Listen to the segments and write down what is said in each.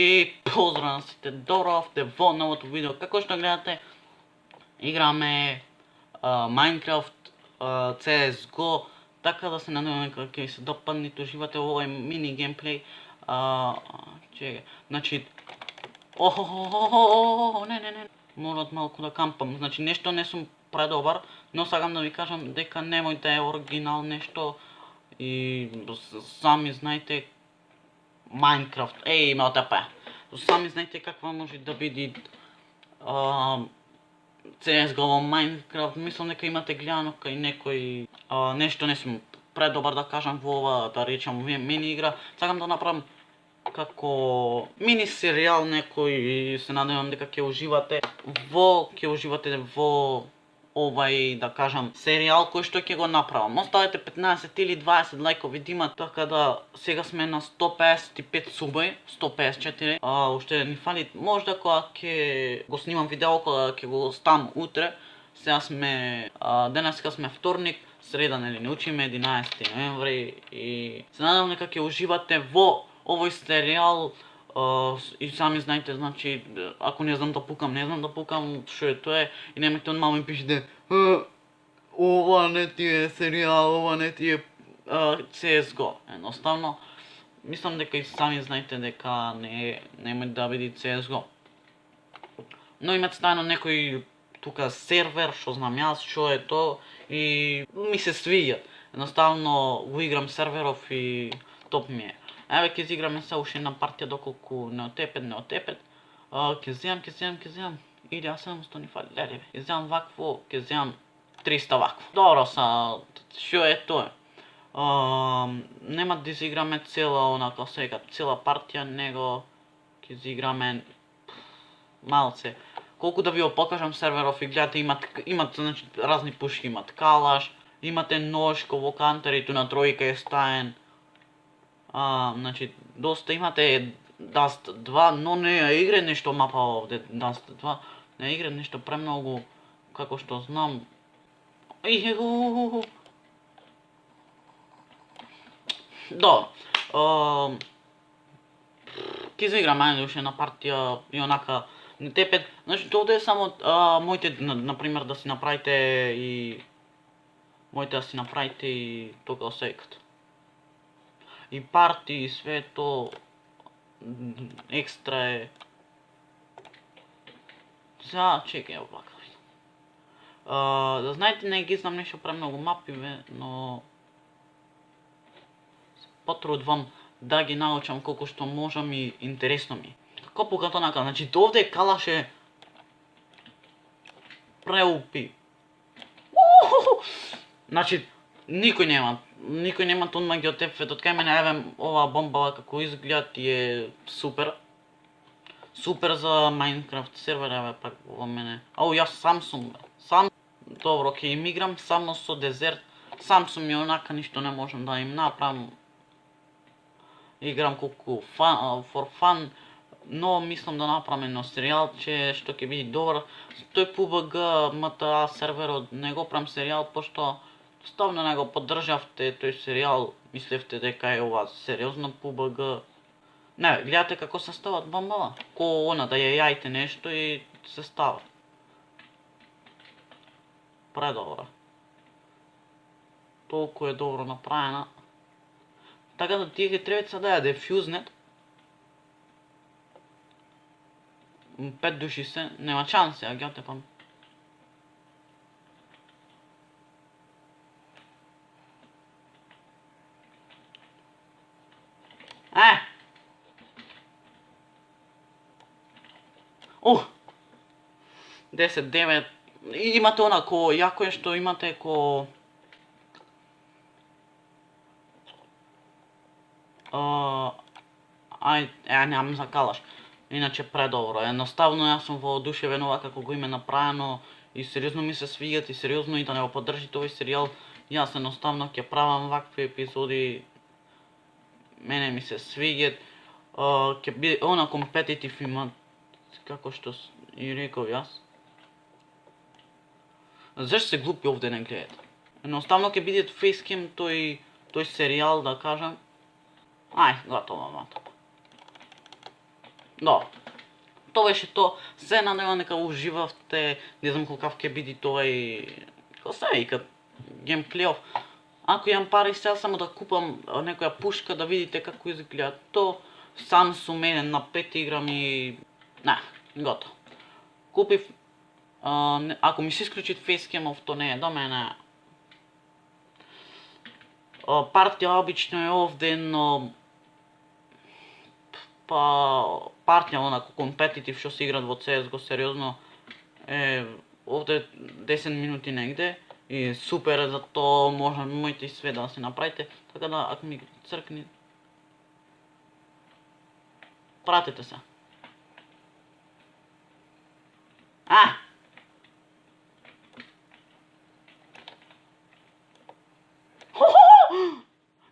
И поздрав на сите, добро сте во новото видео. Како што гледате, играме Minecraft, CSGO, така да се надеваме дека ќе ви се допадне и уживате во овој мини геймплей. Чекај, значи... не, морат малку да кампам, значи нешто не сум предобар, но сакам да ви кажам дека немој да е оригинал нешто и сами знаете Minecraft, има ОТП. Сами знаете каква може да биде CSGO во Minecraft, мислам дека имате гледано кај некој нешто не сум предобар да кажам во ова, да речам, мини игра. Сакам да направам како мини серијал некој и се надевам дека ќе уживате во овај, да кажам, серијал кој што ќе го направам. Оставете 15 или 20 лајкови да има, така да сега сме на 155 субај, 154. Уште ни фали, можда кога ќе го снимам видео, кога ќе го ставам утре. Сега сме, денеска сме вторник, среда, нели не учиме, 11 ноември и се надевам дека ќе уживате во овој серијал. И сами знаете, значи, ако не знам да пукам, не знам да пукам, шо е тоа и немојте од мамо ми пишете ова не ти е серијал, ова не ти е CSGO. Едноставно, мислам дека и сами знаете дека нема да биде CSGO. Но имате стајно некој тука сервер, што знам јас, што е тоа и ми се свиѓа. Едноставно го играм серверов и топ ми е. Еве ќе изиграме се уште една партија доколку не отепет. Ќе земам 1700 ни фали, леле бе. Ќе земам вакво, ќе земам 300 вакво. Добро са, што е тоа? Нема да изиграме цела онака сега, цела партија, него ќе изиграме малце. Колку да ви го покажам серверов и гледате имат значи разни пушки, имат калаш, имате нож во кантерито на тројка е стаен. Значи, доста имате Dust 2, но не ја игре нешто мапа овде Dust 2. Не игре нешто премногу, како што знам. Добро. Ќе изиграме ајде уште една партија и онака не тепет. Значи, овде е само моите, например, да си направите и тога секат. И парти и све то екстра е. Сега чекај овака. Да знаете, не ги знам нешто премногу мапи, но потрудвам да ги научам колку што можам и интересно ми. Копукат онака, значи овде калаш е преупи. Значи никој нема тонма ги отепфет од кај мене, еве оваа бомба како изгледа ти е супер. Супер за Minecraft сервер, еве пак во мене. Јас сам сум, добро, ќе им играм само со дезерт. Сам сум и онака ништо не можам да им направам. Играм колку for fun, но мислам да направам едно серијалче што ќе биде добар. Тој PUBG MTA серверот не го правам серијал, пошто ставно не го поддржавте тој серијал, мислевте дека е ова сериозно PUBG. Не, гледате како се стават бомбава, ко она да ја јајте нешто и се става. Предобро. Толку е добро направена. Така да тие ќе треба да ја дефјузнет. 5 души се, нема шанси, ја ги отепам. Ух! 10-9. Имате онако, јако е што имате ко... Немам за калаш. Иначе предобро. Едноставно јас сум воодушевен ова како го име направено и сериозно ми се свиѓат и сериозно и да не го поддржите овој серијал. Јас едноставно ќе правам вакви епизоди. Мене ми се свиѓат. Ќе биде она компетитив има, како што и реков јас. Зашто се глупи овде не гледате? Едноставно ќе биде фейскем тој серијал, да кажам. Ај, готово. Да. Тоа беше то. Се надевам дека уживавте. Не знам колкав ќе биде тој, како се вика, геймплејов. Ако имам пари сега само да купам некоја пушка да видите како изгледа то. Сам сум еден на 5 играм и... Не, готово. Купив... ако ми се исклучи фейскемов, то не е до мене. Партија обично е овде, но... Па... партија онако компетитив што се играт во CSGO сериозно е овде 10 минути негде и супер е за тоа, можете и све да се направите, така да ако ми цркни... Пратете се.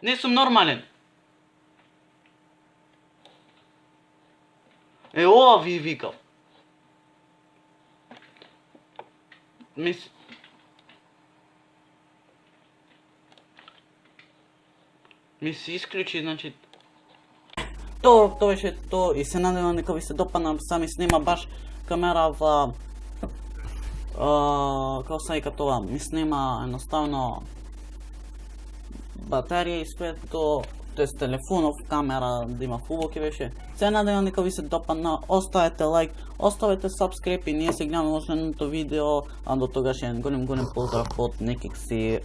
Не сум нормален. Ова ви викав. Ми се исклучи, значи... Тоа беше тоа и се надевам дека ви се допадна, сами снима баш камера во... како се вика тоа, ми снима едноставно батерија и све тоа, тоест телефонов камера да има хубаво ќе беше. Се надевам дека ви се допадна, оставете лайк, оставете subscribe и ние се гледаме во следното видео, а до тогаш еден голем поздрав од Некикси.